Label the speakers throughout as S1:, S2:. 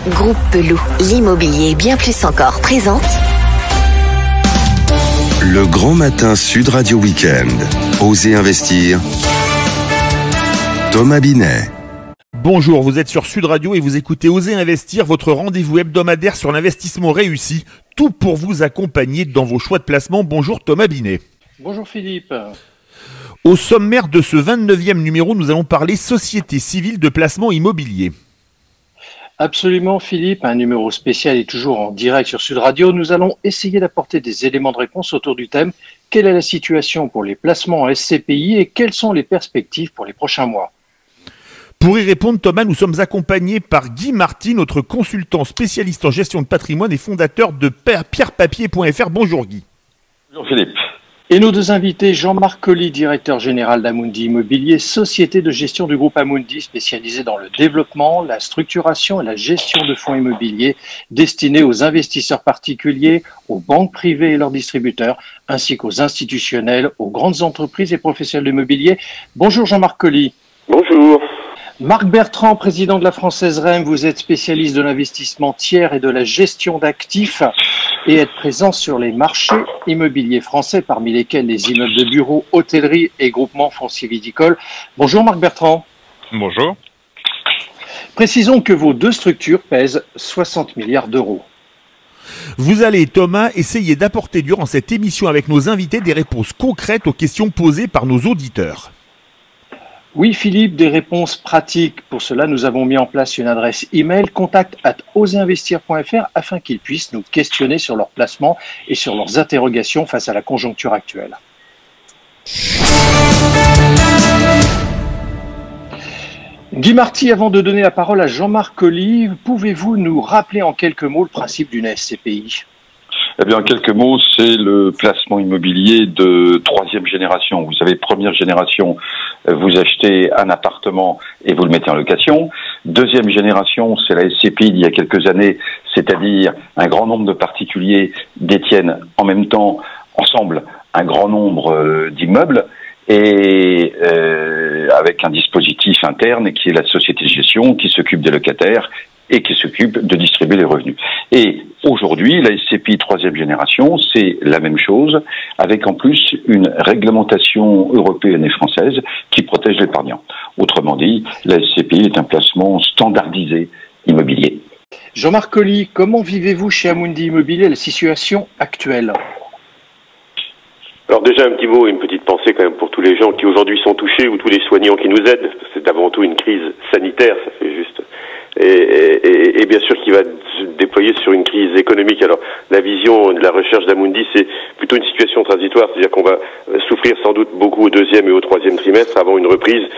S1: Groupe Pelou, l'immobilier bien plus encore présente
S2: Le Grand Matin Sud Radio Week-end. Osez investir. Thomas Binet.
S3: Bonjour, vous êtes sur Sud Radio et vous écoutez Osez investir, votre rendez-vous hebdomadaire sur l'investissement réussi. Tout pour vous accompagner dans vos choix de placement. Bonjour Thomas Binet.
S4: Bonjour Philippe.
S3: Au sommaire de ce 29e numéro, nous allons parler société civile de placement immobilier.
S4: Absolument Philippe, un numéro spécial est toujours en direct sur Sud Radio. Nous allons essayer d'apporter des éléments de réponse autour du thème. Quelle est la situation pour les placements en SCPI et quelles sont les perspectives pour les prochains mois ?
S3: Pour y répondre, Thomas, nous sommes accompagnés par Guy Marty, notre consultant spécialiste en gestion de patrimoine et fondateur de pierrepapier.fr. Bonjour Guy.
S5: Bonjour Philippe.
S4: Et nos deux invités, Jean-Marc Colly, directeur général d'Amundi Immobilier, société de gestion du groupe Amundi spécialisée dans le développement, la structuration et la gestion de fonds immobiliers destinés aux investisseurs particuliers, aux banques privées et leurs distributeurs, ainsi qu'aux institutionnels, aux grandes entreprises et professionnels de l'immobilier. Bonjour Jean-Marc Colly.
S5: Bonjour.
S4: Marc Bertrand, président de la Française REM, vous êtes spécialiste de l'investissement tiers et de la gestion d'actifs et êtes présent sur les marchés immobiliers français, parmi lesquels les immeubles de bureaux, hôtellerie et groupements fonciers viticoles. Bonjour Marc Bertrand.
S5: Bonjour.
S4: Précisons que vos deux structures pèsent 60 milliards d'euros.
S3: Vous allez, Thomas, essayer d'apporter durant cette émission avec nos invités des réponses concrètes aux questions posées par nos auditeurs.
S4: Oui, Philippe, des réponses pratiques. Pour cela, nous avons mis en place une adresse email contact@oseinvestir.fr afin qu'ils puissent nous questionner sur leur placement et sur leurs interrogations face à la conjoncture actuelle. Guy Marty, avant de donner la parole à Jean-Marc Colly, pouvez-vous nous rappeler en quelques mots le principe d'une SCPI ?
S5: Eh bien, en quelques mots, c'est le placement immobilier de troisième génération. Vous savez, première génération, vous achetez un appartement et vous le mettez en location. Deuxième génération, c'est la SCPI d'il y a quelques années, c'est-à-dire un grand nombre de particuliers détiennent en même temps, ensemble, un grand nombre d'immeubles et avec un dispositif interne qui est la société de gestion qui s'occupe des locataires et qui s'occupe de distribuer les revenus. Et aujourd'hui, la SCPI troisième génération, c'est la même chose, avec en plus une réglementation européenne et française qui protège l'épargnant. Autrement dit, la SCPI est un placement standardisé immobilier.
S4: Jean-Marc Colly, comment vivez-vous chez Amundi Immobilier la situation actuelle ?
S6: Alors déjà un petit mot et une petite pensée quand même pour tous les gens qui aujourd'hui sont touchés ou tous les soignants qui nous aident. C'est avant tout une crise sanitaire, ça fait juste... Et bien sûr qui va se déployer sur une crise économique. Alors la vision de la recherche d'Amundi, c'est plutôt une situation transitoire, c'est-à-dire qu'on va souffrir sans doute beaucoup au deuxième et au troisième trimestre avant une reprise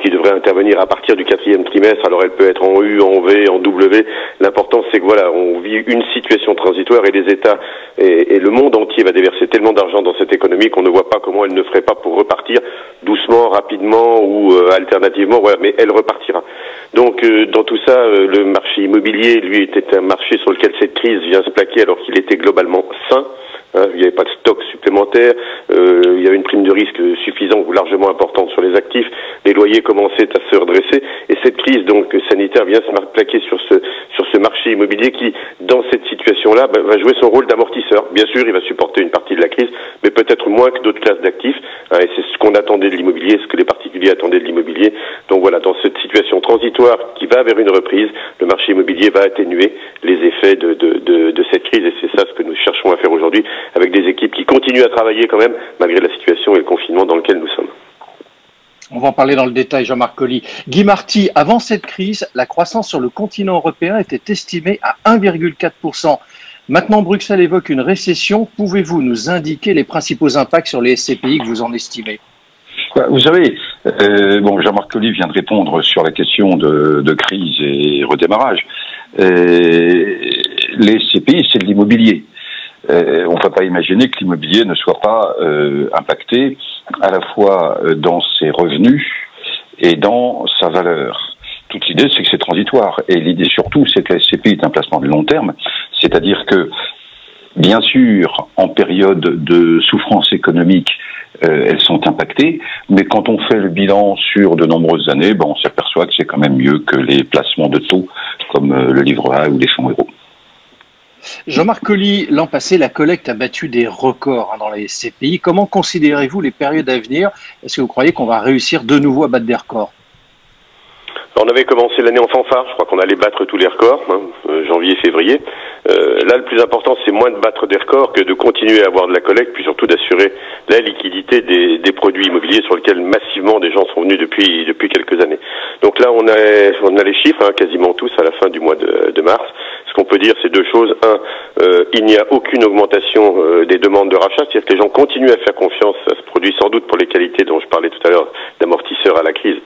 S6: qui devrait intervenir à partir du quatrième trimestre. Alors elle peut être en U, en V, en W. L'important c'est que voilà, on vit une situation transitoire et les États et le monde entier va déverser tellement d'argent dans cette économie qu'on ne voit pas comment elle ne ferait pas pour repartir doucement, rapidement ou alternativement, voilà, mais elle repartira. Donc dans tout ça, le marché immobilier, lui, était un marché sur lequel cette crise vient se plaquer alors qu'il était globalement sain. Il n'y avait pas de stock supplémentaire, il y avait une prime de risque suffisante ou largement importante sur les actifs, les loyers commençaient à se redresser et cette crise donc sanitaire vient se plaquer sur ce marché immobilier qui, dans cette situation-là, va jouer son rôle d'amortisseur. Bien sûr, il va supporter une partie de la crise, mais peut-être moins que d'autres classes d'actifs, et c'est ce qu'on attendait de l'immobilier, ce que les particuliers attendaient de l'immobilier. Donc voilà, dans cette situation transitoire qui va vers une reprise, le marché immobilier va atténuer les effets de cette crise et c'est ça ce que nous cherchons à faire aujourd'hui avec des équipes qui continuent à travailler quand même malgré la situation et le confinement dans lequel nous sommes.
S4: On va en parler dans le détail, Jean-Marc Colly. Guy Marty, avant cette crise, la croissance sur le continent européen était estimée à 1,4%. Maintenant, Bruxelles évoque une récession. Pouvez-vous nous indiquer les principaux impacts sur les SCPI que vous en estimez ?
S5: Vous savez, Jean-Marc Colly vient de répondre sur la question de crise et redémarrage. Les SCPI, c'est de l'immobilier. On ne peut pas imaginer que l'immobilier ne soit pas impacté à la fois dans ses revenus et dans sa valeur. Toute l'idée, c'est que c'est transitoire. Et l'idée surtout, c'est que la SCPI est un placement de long terme, c'est-à-dire que Bien sûr, en période de souffrance économique, elles sont impactées, mais quand on fait le bilan sur de nombreuses années, on s'aperçoit que c'est quand même mieux que les placements de taux comme le livret A ou les fonds euros.
S4: Jean-Marc Colly, l'an passé, la collecte a battu des records dans les SCPI. Comment considérez-vous les périodes à venir? Est-ce que vous croyez qu'on va réussir de nouveau à battre des records?
S6: On avait commencé l'année en fanfare, je crois qu'on allait battre tous les records, janvier, février. Là, le plus important, c'est moins de battre des records que de continuer à avoir de la collecte, puis surtout d'assurer la liquidité des produits immobiliers sur lesquels massivement des gens sont venus depuis quelques années. Donc là, on a les chiffres, quasiment tous à la fin du mois de mars. Ce qu'on peut dire, c'est deux choses. Un, il n'y a aucune augmentation des demandes de rachat, c'est-à-dire que les gens continuent à faire confiance à ce produit, sans doute pour les qualités dont je parlais tout à l'heure, d'amortisseur à la crise.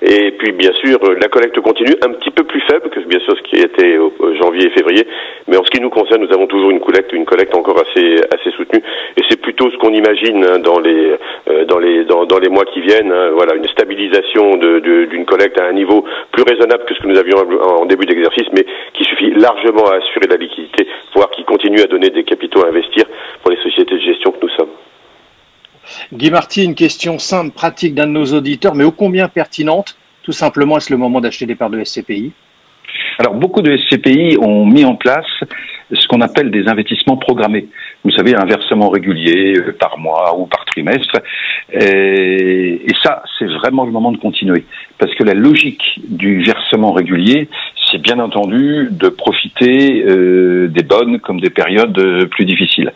S6: Et puis, bien sûr, la collecte continue, un petit peu plus faible que bien sûr ce qui était au janvier et février, mais en ce qui nous concerne, nous avons toujours une collecte encore assez soutenue, et c'est plutôt ce qu'on imagine dans les mois qui viennent, voilà, une stabilisation d'une collecte à un niveau plus raisonnable que ce que nous avions en début d'exercice, mais qui suffit largement à assurer la liquidité, voire qui continue à donner des capitaux à investir pour les sociétés de gestion que nous sommes.
S4: Guy Marty, une question simple, pratique d'un de nos auditeurs, mais ô combien pertinente. Tout simplement, est-ce le moment d'acheter des parts de SCPI?
S5: Alors, beaucoup de SCPI ont mis en place ce qu'on appelle des investissements programmés. Vous savez, un versement régulier par mois ou par trimestre. Et ça, c'est vraiment le moment de continuer. Parce que la logique du versement régulier, c'est bien entendu de profiter des bonnes comme des périodes plus difficiles.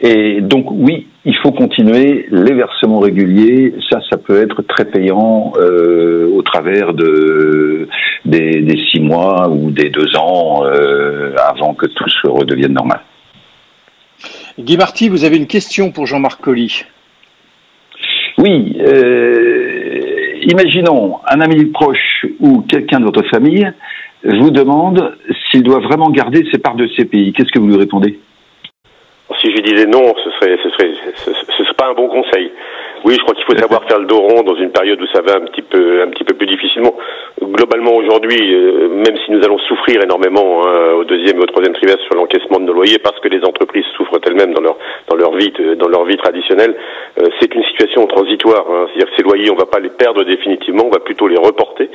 S5: Et donc, oui, il faut continuer les versements réguliers. Ça peut être très payant au travers des 6 mois ou des 2 ans avant que tout se redevienne normal.
S4: Guy Marty, vous avez une question pour Jean-Marc Colly.
S5: Oui, imaginons un ami proche ou quelqu'un de votre famille vous demande s'il doit vraiment garder ses parts de SCPI. Qu'est-ce que vous lui répondez?
S6: Si je disais non, ce serait pas un bon conseil. Oui, je crois qu'il faut savoir faire le dos rond dans une période où ça va un petit peu plus difficilement. Globalement, aujourd'hui, même si nous allons souffrir énormément au deuxième et au troisième trimestre sur l'encaissement de nos loyers, parce que les entreprises souffrent elles-mêmes dans leur vie traditionnelle, c'est une situation transitoire. C'est-à-dire que ces loyers, on va pas les perdre définitivement, on va plutôt les reporter,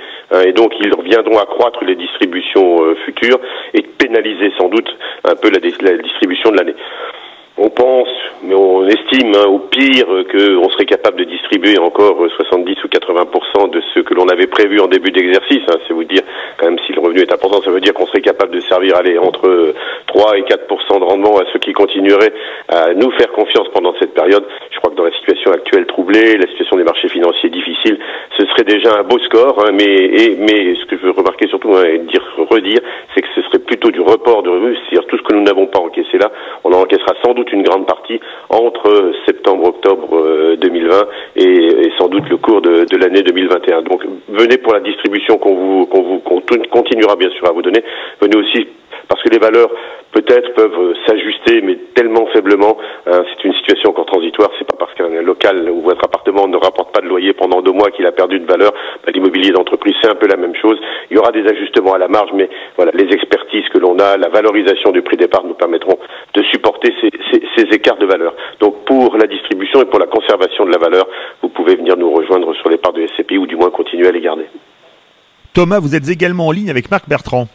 S6: et donc ils reviendront accroître les distributions futures et pénaliser sans doute un peu la distribution de l'année. On pense, mais on estime au pire qu'on serait capable de distribuer encore 70 ou 80% de ce que l'on avait prévu en début d'exercice. C'est vous dire, quand même, si le revenu est important, ça veut dire qu'on serait capable de servir entre 3 et 4% de rendement à ceux qui continueraient à nous faire confiance pendant cette période. Je crois que dans la situation actuelle troublée, la situation des marchés financiers difficile, ce serait déjà un beau score. Mais ce que je veux remarquer surtout et redire, c'est que ce serait plutôt du report de revenus, c'est-à-dire tout ce que nous n'avons pas encaissé là, on en encaissera sans doute une grande partie entre septembre-octobre 2020 et sans doute le cours de l'année 2021. Donc venez pour la distribution qu'on continuera bien sûr à vous donner. Venez aussi parce que les valeurs peut-être peuvent s'ajuster, mais tellement faiblement. C'est une situation encore transitoire. C'est pas parce qu'un local ou votre appartement ne rapporte pas de loyer pendant 2 mois qu'il a perdu de valeur. L'immobilier d'entreprise, c'est un peu la même chose. Il y aura des ajustements à la marge, mais voilà, les expertises que l'on a, la valorisation du prix départ nous permettront de supporter ces écarts de valeur. Donc pour la distribution et pour la conservation de la valeur, vous pouvez venir nous rejoindre sur les parts de SCPI ou du moins continuer à les garder.
S3: Thomas, vous êtes également en ligne avec Marc Bertrand.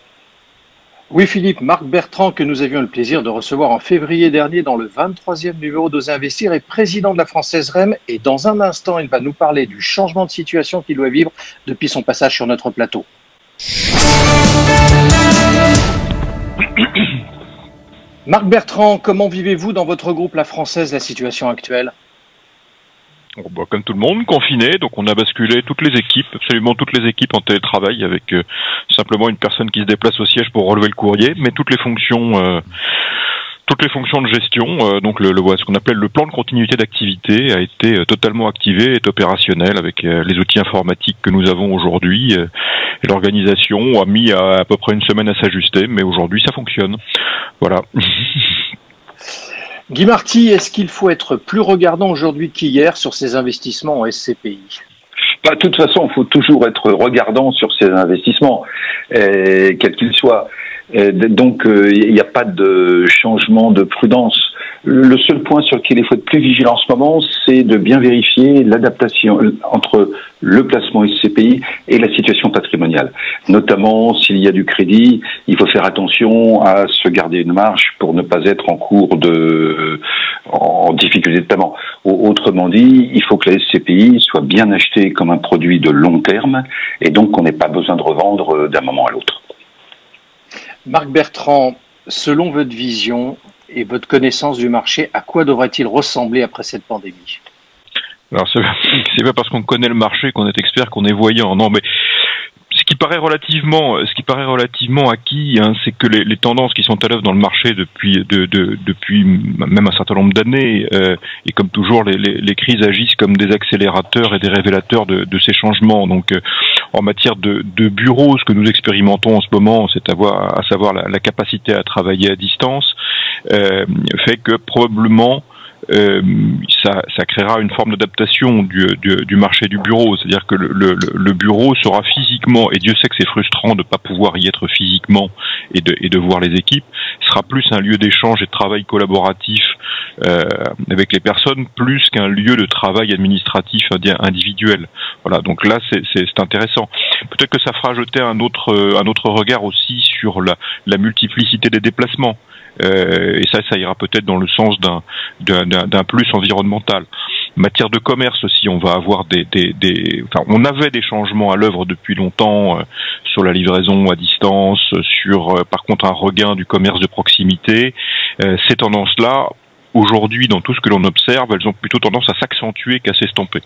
S4: Oui Philippe, Marc Bertrand, que nous avions le plaisir de recevoir en février dernier dans le 23e numéro d'Oser Investir, est président de la Française REM et dans un instant, il va nous parler du changement de situation qu'il doit vivre depuis son passage sur notre plateau. Marc Bertrand, comment vivez-vous dans votre groupe La Française la situation actuelle ?
S7: Comme tout le monde, confiné, donc on a basculé toutes les équipes, absolument toutes les équipes en télétravail avec simplement une personne qui se déplace au siège pour relever le courrier, mais toutes les fonctions de gestion, donc ce qu'on appelle le plan de continuité d'activité a été totalement activé, est opérationnel avec les outils informatiques que nous avons aujourd'hui. Et l'organisation a mis à peu près une semaine à s'ajuster, mais aujourd'hui ça fonctionne. Voilà.
S4: Guy Marty, est-ce qu'il faut être plus regardant aujourd'hui qu'hier sur ces investissements en SCPI ?
S5: De toute façon, il faut toujours être regardant sur ces investissements, quels qu'ils soient. Donc, il n'y a pas de changement de prudence. Le seul point sur lequel il faut être plus vigilant en ce moment, c'est de bien vérifier l'adaptation entre le placement SCPI et la situation patrimoniale. Notamment, s'il y a du crédit, il faut faire attention à se garder une marge pour ne pas être en difficulté de paiement. Autrement dit, il faut que la SCPI soit bien achetée comme un produit de long terme et donc qu'on n'ait pas besoin de revendre d'un moment à l'autre.
S4: Marc Bertrand, selon votre vision et votre connaissance du marché, à quoi devrait-il ressembler après cette pandémie?
S7: Alors, c'est pas parce qu'on connaît le marché qu'on est expert, qu'on est voyant. Non, mais ce qui paraît relativement acquis, hein, c'est que les tendances qui sont à l'œuvre dans le marché depuis même un certain nombre d'années, et comme toujours, les crises agissent comme des accélérateurs et des révélateurs de ces changements. Donc, en matière de bureaux, ce que nous expérimentons en ce moment, c'est à savoir la capacité à travailler à distance, fait que probablement ça créera une forme d'adaptation du marché du bureau, c'est-à-dire que le bureau sera physiquement, et Dieu sait que c'est frustrant de pas pouvoir y être physiquement et de voir les équipes, sera plus un lieu d'échange et de travail collaboratif avec les personnes, plus qu'un lieu de travail administratif individuel. Voilà, donc là c'est intéressant. Peut-être que ça fera jeter un autre regard aussi sur la multiplicité des déplacements. Et ça ira peut-être dans le sens d'un plus environnemental. En matière de commerce aussi, on va avoir on avait des changements à l'œuvre depuis longtemps sur la livraison à distance, sur par contre un regain du commerce de proximité. Ces tendances-là, aujourd'hui, dans tout ce que l'on observe, elles ont plutôt tendance à s'accentuer qu'à s'estomper.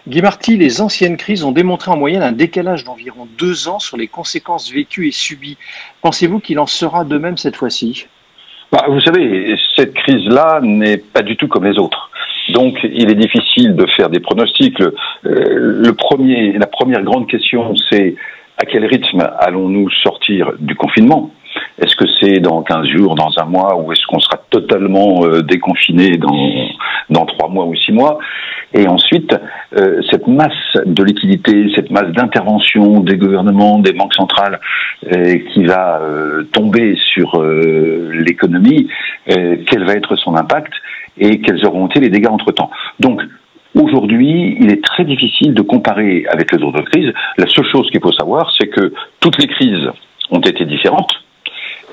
S4: Guy Marty, les anciennes crises ont démontré en moyenne un décalage d'environ 2 ans sur les conséquences vécues et subies. Pensez-vous qu'il en sera de même cette fois-ci ?
S5: Vous savez, cette crise-là n'est pas du tout comme les autres. Donc, il est difficile de faire des pronostics. La première grande question, c'est à quel rythme allons-nous sortir du confinement ? Est-ce que c'est dans 15 jours, dans un mois, ou est-ce qu'on sera totalement déconfiné dans 3 mois ou 6 mois ? Et ensuite, cette masse de liquidité, cette masse d'intervention des gouvernements, des banques centrales qui va tomber sur l'économie, quel va être son impact et quels auront été les dégâts entre-temps. Donc, aujourd'hui, il est très difficile de comparer avec les autres crises. La seule chose qu'il faut savoir, c'est que toutes les crises ont été différentes.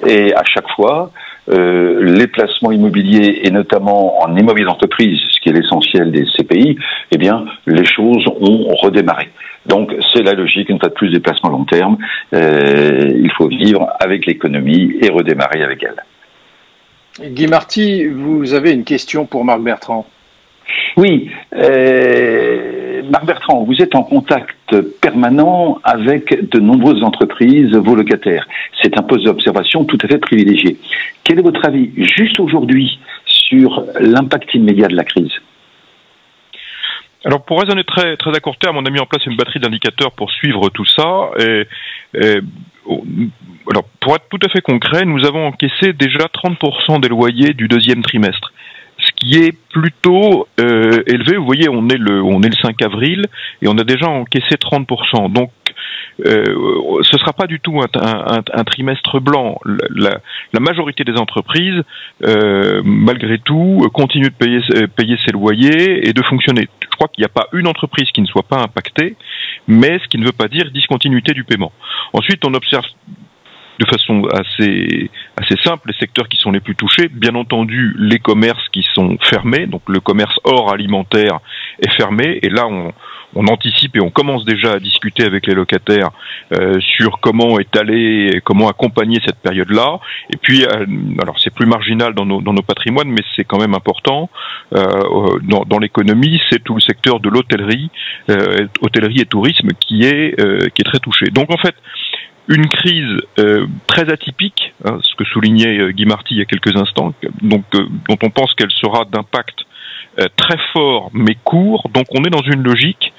S5: Et à chaque fois, les placements immobiliers, et notamment en immobilier d'entreprise, ce qui est l'essentiel des CPI, eh bien, les choses ont redémarré. Donc, c'est la logique, une fois de plus, des placements long terme. Il faut vivre avec l'économie et redémarrer avec elle.
S4: Guy Marty, vous avez une question pour Marc Bertrand.
S5: Oui, Marc Bertrand, vous êtes en contact permanent avec de nombreuses entreprises, vos locataires. C'est un poste d'observation tout à fait privilégié. Quel est votre avis, juste aujourd'hui, sur l'impact immédiat de la crise ?
S7: Alors, pour raisonner très, très à court terme, on a mis en place une batterie d'indicateurs pour suivre tout ça. Alors, pour être tout à fait concret, nous avons encaissé déjà 30% des loyers du 2e trimestre. Ce qui est plutôt élevé. Vous voyez, on est le 5 avril et on a déjà encaissé 30%. Donc, ce sera pas du tout un trimestre blanc. La majorité des entreprises, malgré tout, continuent de payer ses loyers et de fonctionner. Je crois qu'il n'y a pas une entreprise qui ne soit pas impactée, mais ce qui ne veut pas dire discontinuité du paiement. Ensuite, on observe de façon assez simple les secteurs qui sont les plus touchés. Bien entendu, les commerces qui sont fermés, donc le commerce hors alimentaire est fermé, et là on anticipe et on commence déjà à discuter avec les locataires sur comment étaler, comment accompagner cette période-là. Et puis, alors c'est plus marginal dans nos patrimoines, mais c'est quand même important. Dans l'économie, c'est tout le secteur de l'hôtellerie, hôtellerie et tourisme qui est très touché. Donc en fait, une crise très atypique, hein, ce que soulignait Guy Marty il y a quelques instants, donc dont on pense qu'elle sera d'impact très fort mais court. Donc on est dans une logique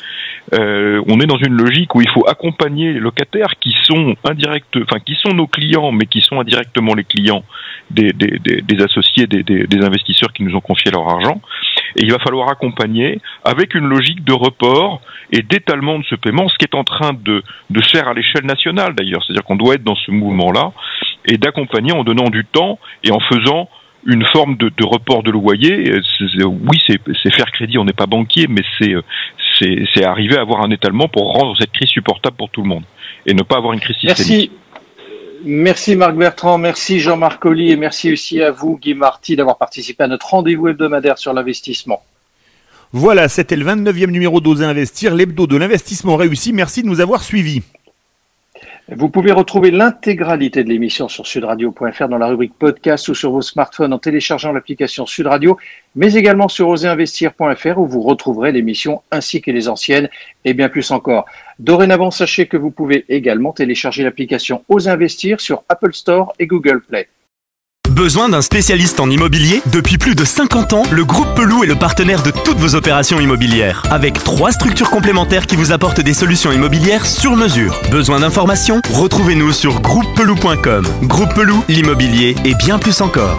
S7: où il faut accompagner les locataires qui sont qui sont nos clients, mais qui sont indirectement les clients des associés, des investisseurs qui nous ont confié leur argent. Et il va falloir accompagner avec une logique de report et d'étalement de ce paiement, ce qui est en train de se faire à l'échelle nationale d'ailleurs. C'est-à-dire qu'on doit être dans ce mouvement-là. et d'accompagner en donnant du temps et en faisant une forme de report de loyer. Oui, c'est faire crédit, on n'est pas banquier, mais c'est arriver à avoir un étalement pour rendre cette crise supportable pour tout le monde et ne pas avoir une crise systémique.
S4: Merci Marc Bertrand, merci Jean-Marc Colli et merci aussi à vous Guy Marty d'avoir participé à notre rendez-vous hebdomadaire sur l'investissement.
S3: Voilà, c'était le 29e numéro d'Oser Investir, l'hebdo de l'investissement réussi. Merci de nous avoir suivis.
S4: Vous pouvez retrouver l'intégralité de l'émission sur sudradio.fr dans la rubrique podcast ou sur vos smartphones en téléchargeant l'application Sud Radio, mais également sur oserinvestir.fr où vous retrouverez l'émission ainsi que les anciennes et bien plus encore. Dorénavant, sachez que vous pouvez également télécharger l'application Oser Investir sur Apple Store et Google Play.
S8: Besoin d'un spécialiste en immobilier? Depuis plus de 50 ans, le groupe Pelou est le partenaire de toutes vos opérations immobilières. Avec 3 structures complémentaires qui vous apportent des solutions immobilières sur mesure. Besoin d'informations? Retrouvez-nous sur groupepelou.com. Groupe Pelou, l'immobilier et bien plus encore.